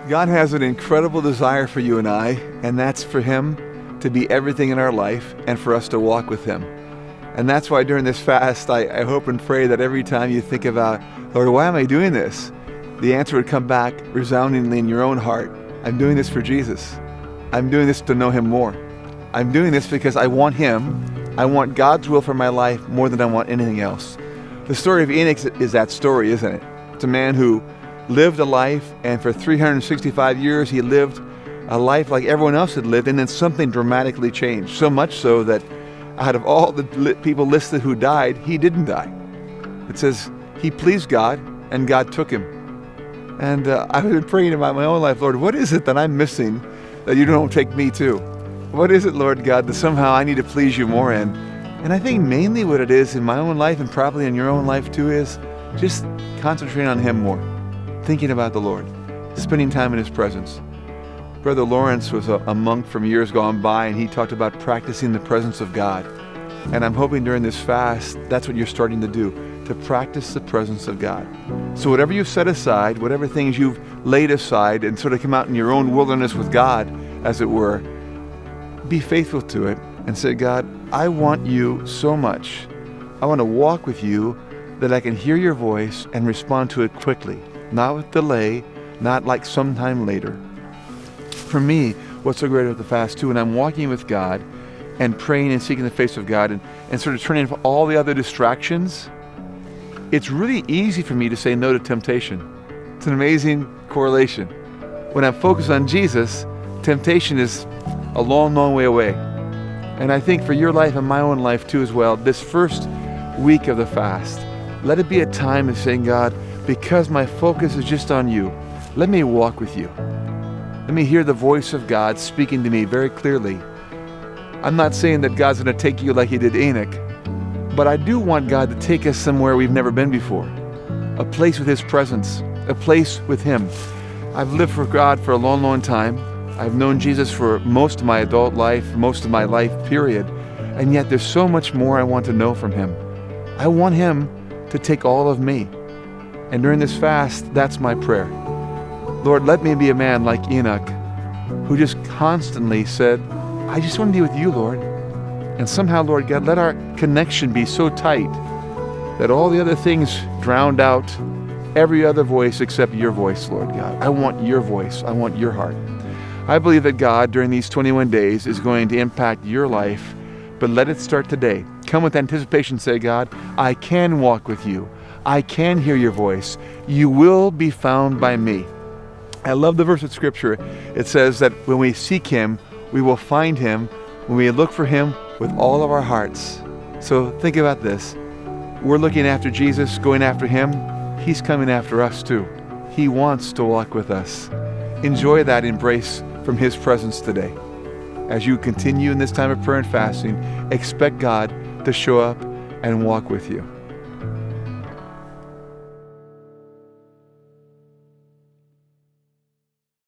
God has an incredible desire for you and I, and that's for Him to be everything in our life and for us to walk with Him. And that's why during this fast, I hope and pray that every time you think about, Lord, why am I doing this? The answer would come back resoundingly in your own heart. I'm doing this for Jesus. I'm doing this to know Him more. I'm doing this because I want Him. I want God's will for my life more than I want anything else. The story of Enoch is that story, isn't it? It's a man who lived a life, and for 365 years he lived a life like everyone else had lived, and then something dramatically changed. So much so that out of all the people listed who died, he didn't die. It says he pleased God, and God took him. And I've been praying about my own life, Lord, what is it that I'm missing that you don't take me too? What is it, Lord God, that somehow I need to please you more in? And I think mainly what it is in my own life, and probably in your own life too, is just concentrating on Him more. Thinking about the Lord, spending time in His presence. Brother Lawrence was a monk from years gone by, and he talked about practicing the presence of God. And I'm hoping during this fast, that's what you're starting to do, to practice the presence of God. So whatever you've set aside, whatever things you've laid aside and sort of come out in your own wilderness with God, as it were, be faithful to it and say, God, I want you so much. I want to walk with you that I can hear your voice and respond to it quickly. Not with delay, not like sometime later. For me, what's so great about the fast too, when I'm walking with God and praying and seeking the face of God and sort of turning off all the other distractions, it's really easy for me to say no to temptation. It's an amazing correlation. When I'm focused on Jesus, temptation is a long, long way away. And I think for your life and my own life too as well, this first week of the fast, let it be a time of saying, God, because my focus is just on you, let me walk with you. Let me hear the voice of God speaking to me very clearly. I'm not saying that God's going to take you like He did Enoch, but I do want God to take us somewhere we've never been before. A place with His presence, a place with Him. I've lived for God for a long, long time. I've known Jesus for most of my adult life, most of my life, period. And yet there's so much more I want to know from Him. I want Him to take all of me. And during this fast, that's my prayer. Lord, let me be a man like Enoch, who just constantly said, I just want to be with you, Lord. And somehow, Lord God, let our connection be so tight that all the other things drowned out every other voice except your voice, Lord God. I want your voice. I want your heart. I believe that God, during these 21 days, is going to impact your life, but let it start today. Come with anticipation, say, God, I can walk with you. I can hear your voice. You will be found by me. I love the verse of Scripture. It says that when we seek Him, we will find Him when we look for Him with all of our hearts. So think about this. We're looking after Jesus, going after Him. He's coming after us too. He wants to walk with us. Enjoy that embrace from His presence today. As you continue in this time of prayer and fasting, expect God to show up and walk with you.